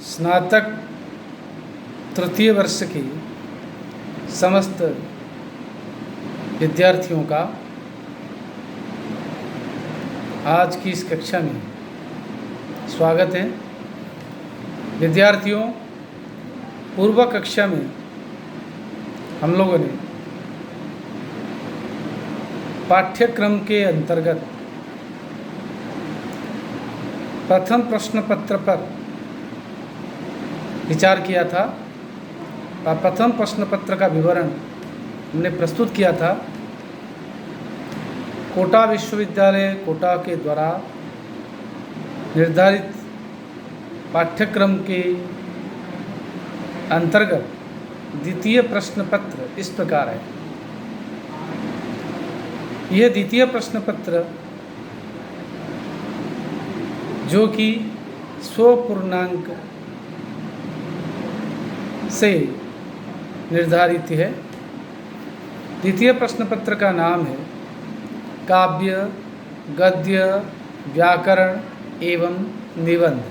स्नातक तृतीय वर्ष के समस्त विद्यार्थियों का आज की इस कक्षा में स्वागत है। विद्यार्थियों, पूर्व कक्षा में हम लोगों ने पाठ्यक्रम के अंतर्गत प्रथम प्रश्न पत्र पर विचार किया था और प्रथम प्रश्न पत्र का विवरण हमने प्रस्तुत किया था। कोटा विश्वविद्यालय कोटा के द्वारा निर्धारित पाठ्यक्रम के अंतर्गत द्वितीय प्रश्न पत्र इस प्रकार है। यह द्वितीय प्रश्न पत्र जो कि 100 पूर्णांक से निर्धारित है। द्वितीय प्रश्न पत्र का नाम है काव्य, गद्य, व्याकरण एवं निबंध।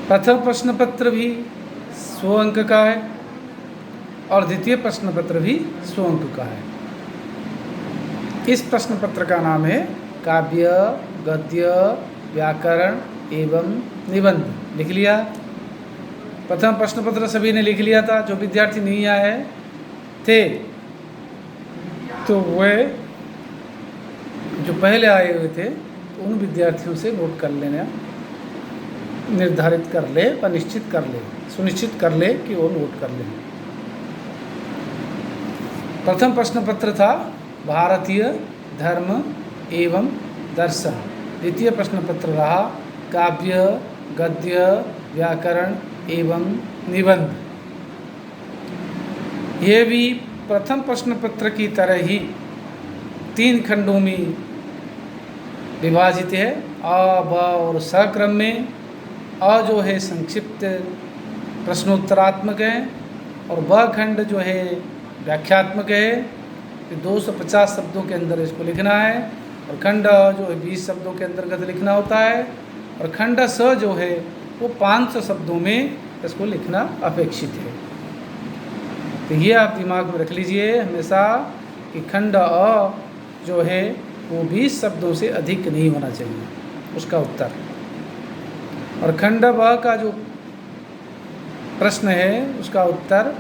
प्रथम प्रश्न पत्र भी 100 अंक का है और द्वितीय प्रश्न पत्र भी 100 अंक का है। इस प्रश्न पत्र का नाम है काव्य, गद्य, व्याकरण एवं निबंध। लिख लिया? प्रथम प्रश्न पत्र सभी ने लिख लिया था। जो विद्यार्थी नहीं आए थे तो वे जो पहले आए हुए थे उन विद्यार्थियों से नोट कर लेना, निर्धारित कर ले व निश्चित कर ले, सुनिश्चित कर ले कि वो नोट कर लें। प्रथम प्रश्न पत्र था भारतीय धर्म एवं दर्शन। द्वितीय प्रश्न पत्र रहा काव्य, गद्य, व्याकरण एवं निबंध। यह भी प्रथम प्रश्न पत्र की तरह ही 3 खंडों में विभाजित है। अ, ब और स क्रम में। अ जो है संक्षिप्त प्रश्नोत्तरात्मक है और ब खंड जो है व्याख्यात्मक है। 250 शब्दों के अंदर इसको लिखना है और खंड जो है 20 शब्दों के अंतर्गत लिखना होता है और खंड स जो है वो 500 शब्दों में इसको लिखना अपेक्षित है। तो ये आप दिमाग में रख लीजिए हमेशा कि खंड अ जो है वो 20 शब्दों से अधिक नहीं होना चाहिए उसका उत्तर, और खंड ब का जो प्रश्न है उसका उत्तर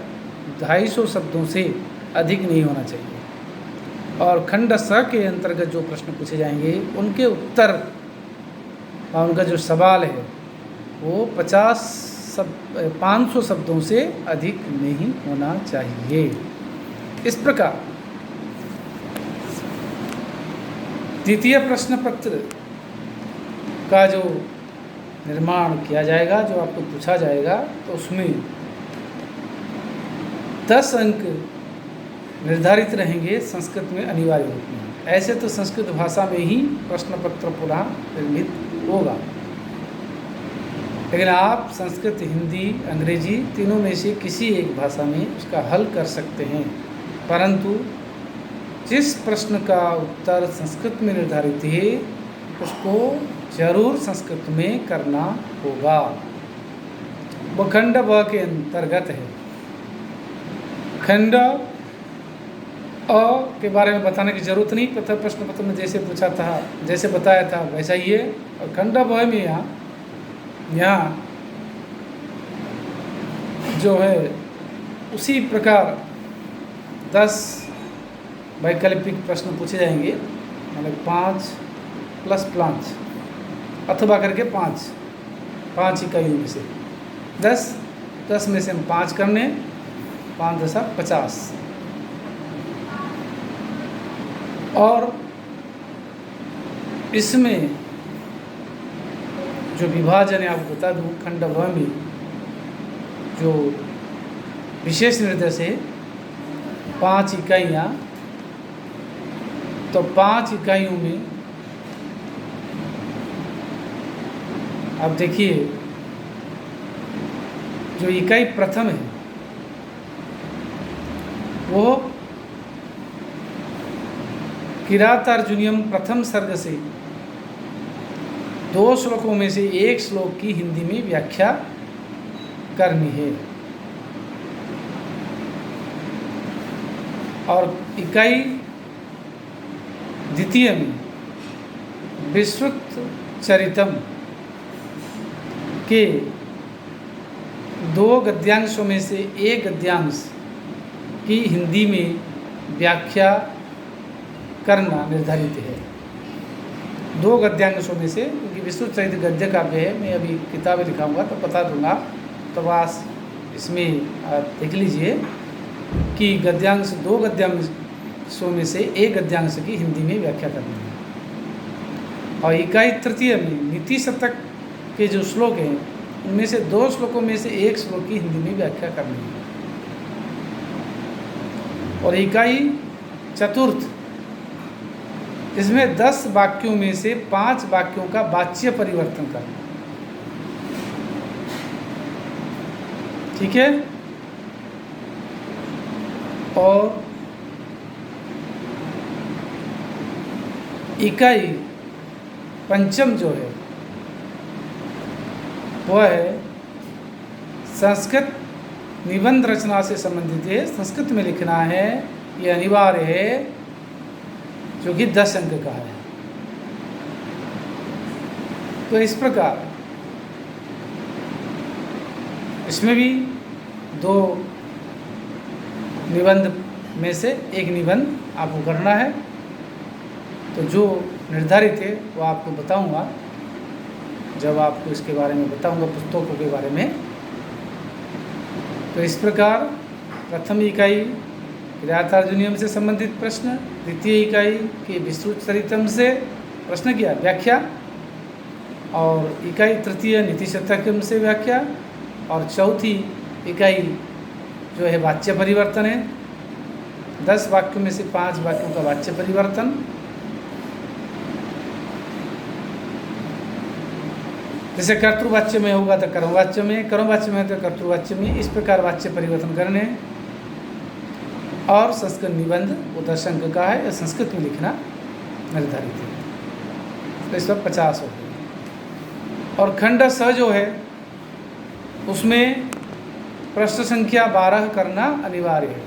250 शब्दों से अधिक नहीं होना चाहिए। और खंड स के अंतर्गत जो प्रश्न पूछे जाएंगे उनके उत्तर और उनका जो सवाल है वो 500 शब्दों से अधिक नहीं होना चाहिए। इस प्रकार द्वितीय प्रश्न पत्र का जो निर्माण किया जाएगा, जो आपको पूछा जाएगा, तो उसमें 10 अंक निर्धारित रहेंगे संस्कृत में अनिवार्य रूप में। ऐसे तो संस्कृत भाषा में ही प्रश्न पत्र पुनः निर्मित होगा, लेकिन आप संस्कृत, हिंदी, अंग्रेजी तीनों में से किसी एक भाषा में उसका हल कर सकते हैं, परंतु जिस प्रश्न का उत्तर संस्कृत में निर्धारित है उसको जरूर संस्कृत में करना होगा। वो खंड ब के अंतर्गत है। खंड अ के बारे में बताने की जरूरत नहीं, प्रथम प्रश्न पत्र में जैसे पूछा था, जैसे बताया था वैसा ही है। और खंड ब में यहाँ जो है उसी प्रकार 10 वैकल्पिक प्रश्न पूछे जाएंगे, मतलब 5 + 5 अथवा करके 5 इकाइयों में से 10 में से हम 5 करने, 5 × 10 = 50। और इसमें जो विभाजन है आपको बता दूँ, खंड व में जो विशेष निर्देश है 5 इकाइयाँ, तो 5 इकाइयों में आप देखिए जो इकाई प्रथम है वो किरातार्जुनीयम प्रथम सर्ग से 2 श्लोकों में से एक श्लोक की हिंदी में व्याख्या करनी है। और इकाई द्वितीय में विस्तृत चरितम के 2 गद्यांशों में से एक गद्यांश की हिंदी में व्याख्या करना निर्धारित है। 2 गद्यांशों में से, क्योंकि विस्तृत चरित गद्य काव्य है, मैं अभी किताबें लिखाऊंगा तो बता दूंगा, तो आज इसमें देख लीजिए कि गद्यांश 2 गद्यांशों में से एक गद्यांश की हिंदी में व्याख्या करनी है। और इकाई तृतीय में नीति शतक के जो श्लोक हैं उनमें से 2 श्लोकों में से एक श्लोक की हिंदी में व्याख्या करनी है। और इकाई चतुर्थ, इसमें 10 वाक्यों में से 5 वाक्यों का वाच्य परिवर्तन करना। ठीक है। और इकाई पंचम जो है वह है संस्कृत निबंध रचना से संबंधित है। संस्कृत में लिखना है, ये अनिवार्य है, जो कि 10 अंक का है। तो इस प्रकार इसमें भी 2 निबंध में से एक निबंध आपको करना है। तो जो निर्धारित है वो आपको बताऊंगा जब आपको इसके बारे में बताऊंगा, पुस्तकों के बारे में। तो इस प्रकार प्रथम इकाई किरातार्जुनीयम से संबंधित प्रश्न, द्वितीय इकाई के विस्तृत चरितम से प्रश्न किया व्याख्या, और इकाई तृतीय नीति शतकम से व्याख्या, और चौथी इकाई जो है वाच्य परिवर्तन है। 10 वाक्यों में से 5 वाक्यों का वाच्य परिवर्तन। जैसे कर्तृवाच्य में होगा तो कर्मवाच्य में, कर्मवाच्य में तो कर्तृवाच्य में, इस प्रकार वाच्य परिवर्तन करने। और संस्कृत निबंध वो 10 अंक का है, या संस्कृत में लिखना निर्धारित है। तो इस पर 50 हो गए। और खंड स जो है उसमें प्रश्न संख्या 12 करना अनिवार्य है।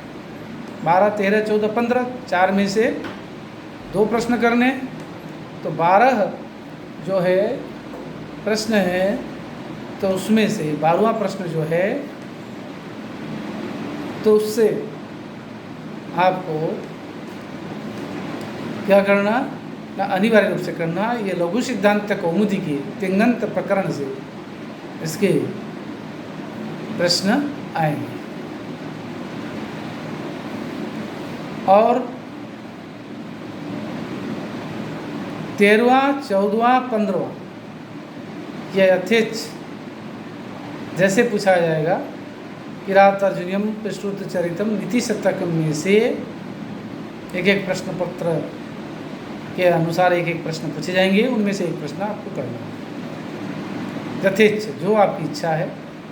12, 13, 14, 15, 4 में से 2 प्रश्न करने। तो 12 जो है प्रश्न है, तो उसमें से 12वां प्रश्न जो है, तो उससे आपको क्या करना ना, अनिवार्य रूप से करना, ये लघु सिद्धांत कौमुदी के तिङन्त प्रकरण से इसके प्रश्न आएंगे। और 13वां, 14वां, 15वां यह यथेच्छ जैसे पूछा जाएगा, किरातार्जुनीयम विस्तृत चरितम नीति शतकम में से एक प्रश्न पत्र के अनुसार एक प्रश्न पूछे जाएंगे। उनमें से एक प्रश्न आपको करना है। यथेच्छ जो आपकी इच्छा है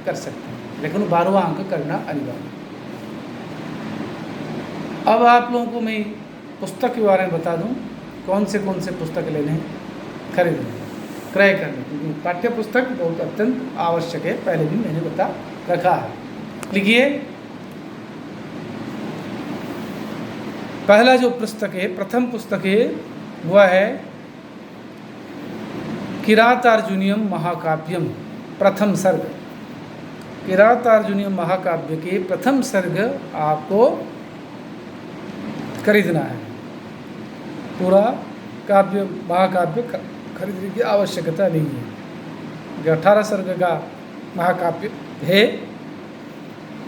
कर सकते हैं, लेकिन 12वां अंक करना अनिवार्य। अब आप लोगों को मैं पुस्तक के बारे में बता दूं, कौन से पुस्तक लेने हैं, खरीदने, क्रय करने, क्योंकि पाठ्य पुस्तक बहुत अत्यंत आवश्यक है, पहले भी मैंने बता रखा है। लिखिए, पहला जो पुस्तक है, प्रथम पुस्तक है, वह है किरातार्जुनीयम महाकाव्यम प्रथम सर्ग। किरातार्जुनीयम महाकाव्य के प्रथम सर्ग आपको खरीदना है। पूरा काव्य महाकाव्य खरीदने की आवश्यकता नहीं है। जो 18 सर्ग का महाकाव्य है,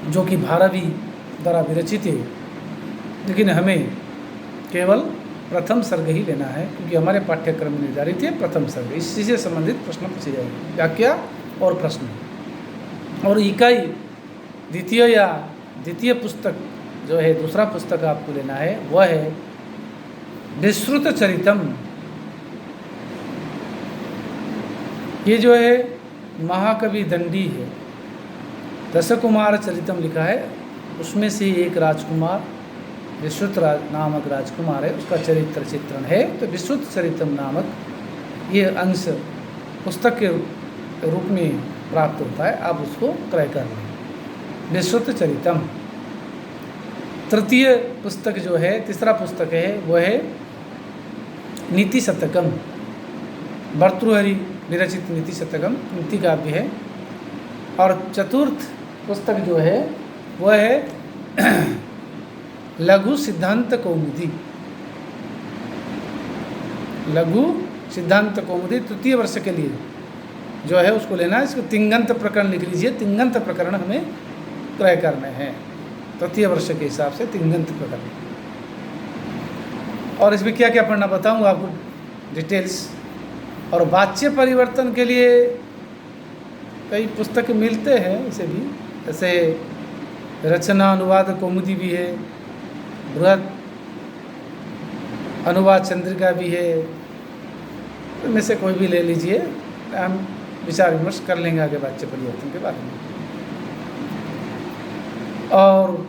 जो कि भारवी द्वारा विरचित है, लेकिन हमें केवल प्रथम सर्ग ही लेना है, क्योंकि हमारे पाठ्यक्रम में निर्धारित है प्रथम सर्ग। इसी से संबंधित प्रश्न पूछे जाएंगे, व्याख्या और प्रश्न। और इकाई द्वितीय या द्वितीय पुस्तक जो है, दूसरा पुस्तक आपको लेना है, वह है विस्तृत चरितम। ये जो है महाकवि दंडी है, दशकुमार चरितम लिखा है, उसमें से एक राजकुमार विस्तृत नामक राजकुमार है, उसका चरित्र चित्रण है। तो विस्तृत चरितम नामक ये अंश पुस्तक के रूप में प्राप्त होता है, आप उसको क्रय कर लें। विश्रुत चरितम। तृतीय पुस्तक जो है, तीसरा पुस्तक है, वो है नीति शतकम, भर्तृहरि विरचित नीति शतकम, नीति काव्य है। और चतुर्थ पुस्तक जो है वह है लघु सिद्धांत कौमुदी। लघु सिद्धांत कौमुदी तृतीय वर्ष के लिए जो है उसको लेना है। इसको तिंगंत प्रकरण लिख लीजिए, तिंगंत प्रकरण हमें क्रय करने हैं तृतीय वर्ष के हिसाब से, तिंगंत प्रकरण। और इसमें क्या क्या पढ़ना बताऊंगा आपको डिटेल्स। और वाच्य परिवर्तन के लिए कई पुस्तक मिलते हैं, इसे भी जैसे रचना अनुवाद कौमुदी भी है, बृहद अनुवाद चंद्रिका भी है, इनमें से कोई भी ले लीजिए, हम विचार विमर्श कर लेंगे आगे वाच्य परिवर्तन के बारे में। और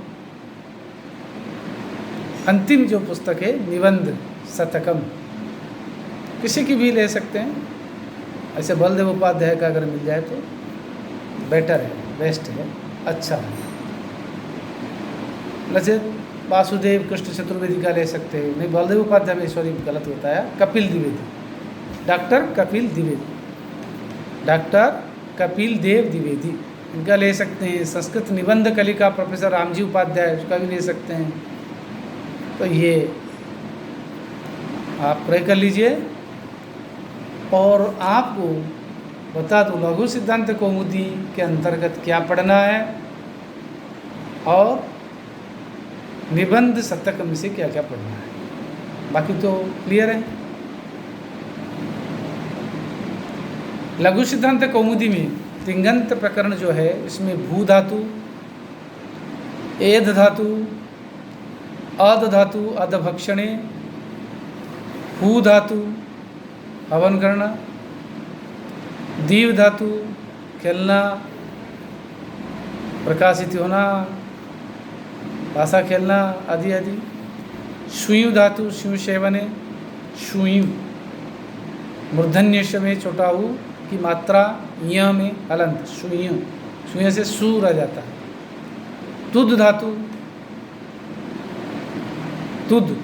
अंतिम जो पुस्तक है निबंध शतकम, किसी की भी ले सकते हैं, ऐसे बलदेव उपाध्याय का अगर मिल जाए तो बेटर है, बेस्ट है, अच्छा है। ललित वासुदेव कृष्ण चतुर्वेदी का ले सकते हैं, नहीं बलदेव उपाध्याय में सॉरी गलत होता है, कपिल द्विवेदी, डॉक्टर कपिल द्विवेदी, डॉक्टर कपिल देव द्विवेदी, इनका ले सकते हैं। संस्कृत निबंध कलिका प्रोफेसर रामजी उपाध्याय, उसका भी ले सकते हैं। तो ये आप क्रय कर लीजिए। और आपको बता दूँ लघु सिद्धांत कौमुदी के अंतर्गत क्या पढ़ना है और निबंध शतक में से क्या क्या पढ़ना है, बाकी तो क्लियर है। लघु सिद्धांत कौमुदी में तिंगंत प्रकरण जो है, इसमें भू धातु, एध धातु, अध धातु अधभक्षणे, हू धातु हवन करना, दीव धातु खेलना, प्रकाशित होना, भाषा खेलना आदि आदि, सुयु धातु स्यु सेवने, सुयु मूर्धन्य में छोटा हु की मात्रा य में हलंत, सुयु, सुय से सू रह जाता है। तुद धातु, तुद,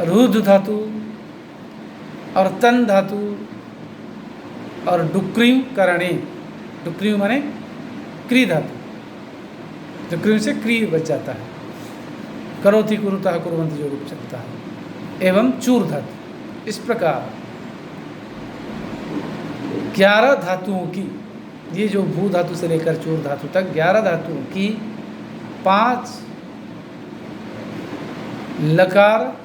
रुध धातु और तन धातु और डुक्रियु करणे, डुक्रियु माने क्री धातु, डुक्रियु से क्री बच जाता है, करोति कुरुतः कुर्वन्ति जो रूप चलता है, एवं चूर धातु। इस प्रकार 11 धातुओं की, ये जो भू धातु से लेकर चूर धातु तक 11 धातुओं की 5 लकार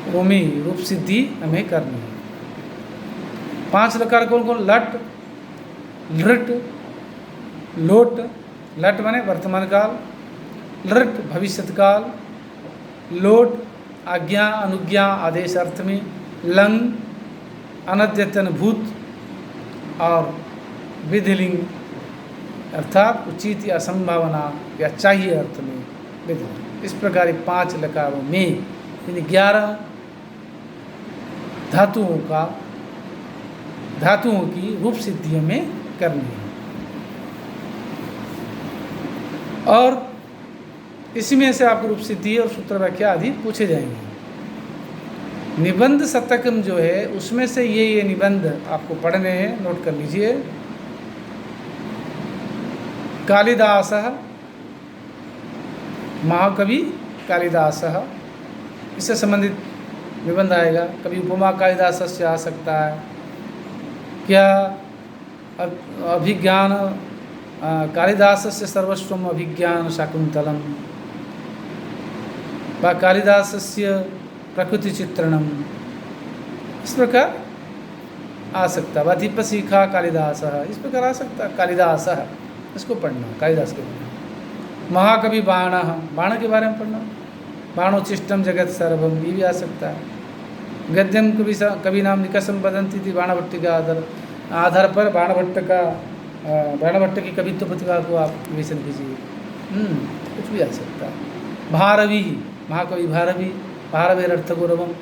रोमी रूप सिद्धि हमें करनी है। 5 लकार कौन कौन? लट, लृट, लोट, लट माने वर्तमान काल, लृट भविष्यत काल, लोट आज्ञा अनुज्ञा आदेश अर्थ में, लंग अनद्यतन भूत और विधिलिंग अर्थात उचित या संभावना या चाहिए अर्थ में विधिलिंग। इस प्रकार 5 लकारों में इन 11 धातुओं की रूप सिद्धि में करनी है। और इसी में से आपको रूप सिद्धि और सूत्र व्याख्या आदि पूछे जाएंगे। निबंध शतकम जो है उसमें से ये निबंध आपको पढ़ने हैं, नोट कर लीजिए। कालिदासः, महाकवि कालिदासः, इससे संबंधित निबंध आएगा। कभी उपमा कालिदासस्य आ सकता है, क्या अभिज्ञान कालिदासस्य सर्वस्वम अभिज्ञान शाकुंतलम, व कालिदासस्य प्रकृति चित्रणम, इस प्रकार आ सकता है। दीपशिखा कालिदासः, इस प्रकार आ सकता है। कालिदासः इसको पढ़ना, कालिदास के बारे में। महाकवि बाणः, बाण के बारे में पढ़ना। बाणोचिष्टम जगत सर्वम, ये भी आ सकता है। गद्यम कवि नाम निकषम वदंती थी, बाणभट्ट का आधार पर बाणभट्ट की कवित्व प्रतिभा को आप विवेचन कीजिए, कुछ भी आ सकता है। भारवी, महाकवि भारवी, भारवेर अर्थ गौरवम,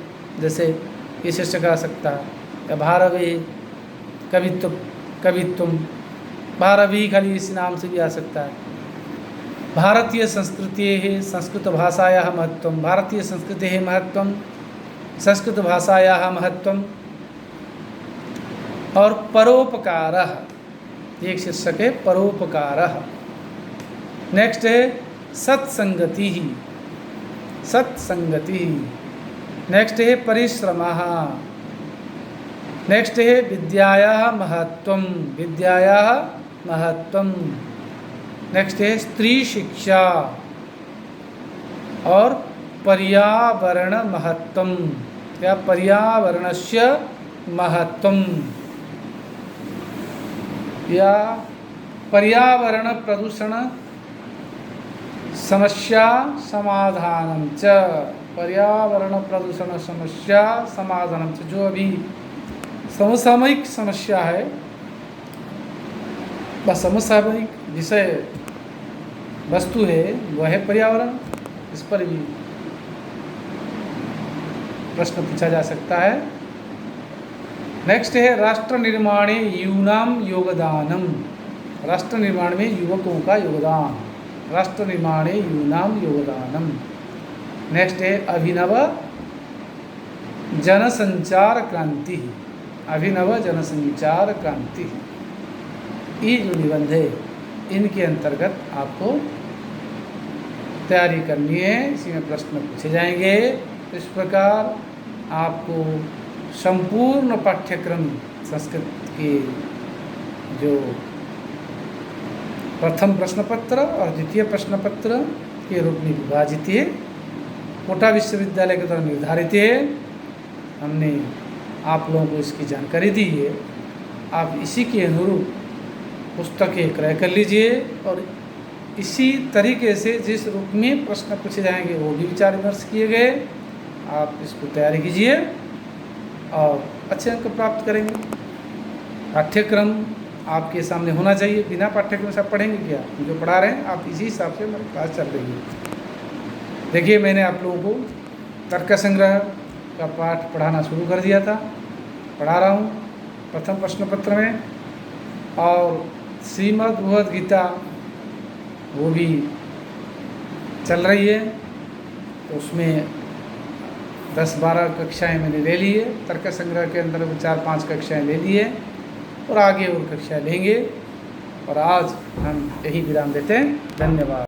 जैसे ये शीर्षक आ सकता है। या भारवे कवित्वम, भारवी खाली इस नाम से भी आ सकता है। भारतीय संस्कृतेः संस्कृतभाषायाः महत्त्वं, भारतीय संस्कृतेः महत्त्वं, संस्कृतभाषायाः महत्त्वं और परोपकारः, एक शीर्षक है परोपकारः। नेक्स्ट है सत्संगति, सत्संगति। नेक्स्ट है परिश्रमः। नेक्स्ट है विद्यायाः महत्त्वं, विद्यायाः महत्त्वं। नेक्स्ट है स्त्री शिक्षा और पर्यावरण महत्त्वं या पर्यावरणस्य महत्त्वं या पर्यावरण प्रदूषण समस्या समाधानम च, पर्यावरण प्रदूषण समस्या समाधानम च, जो अभी समसामयिक समस्या है व समसामयिक विषय वस्तु है वह है पर्यावरण। इस पर भी प्रश्न पूछा जा सकता है। नेक्स्ट है राष्ट्र निर्माणे यूनाम योगदानम, राष्ट्र निर्माण में युवकों का योगदान, राष्ट्र निर्माणे यूनाम योगदानम। नेक्स्ट है अभिनव जनसंचार क्रांति, अभिनव जनसंचार क्रांति। ये जो निबंध है इनके अंतर्गत आपको तैयारी करनी है, इसी में प्रश्न पूछे जाएंगे। इस प्रकार आपको संपूर्ण पाठ्यक्रम संस्कृत के जो प्रथम प्रश्न पत्र और द्वितीय प्रश्न पत्र के रूप में विभाजित है, कोटा विश्वविद्यालय के द्वारा निर्धारित है। हमने आप लोगों को इसकी जानकारी दी है। आप इसी के अनुरूप पुस्तकें क्रय कर लीजिए और इसी तरीके से जिस रूप में प्रश्न पूछे जाएंगे वो भी विचार विमर्श किए गए, आप इसको तैयारी कीजिए और अच्छे अंक प्राप्त करेंगे। पाठ्यक्रम आपके सामने होना चाहिए, बिना पाठ्यक्रम से आप पढ़ेंगे क्या? जो पढ़ा रहे हैं आप इसी हिसाब से हमारी क्लास चल रही है। देखिए मैंने आप लोगों को तर्क संग्रह का पाठ पढ़ाना शुरू कर दिया था, पढ़ा रहा हूँ प्रथम प्रश्न पत्र में, और श्रीमद् भगवद गीता वो भी चल रही है, तो उसमें 10-12 कक्षाएं मैंने ले ली है। तर्क संग्रह के अंदर 4-5 कक्षाएं ले ली है और आगे और कक्षाएं लेंगे। और आज हम यही विराम देते हैं। धन्यवाद।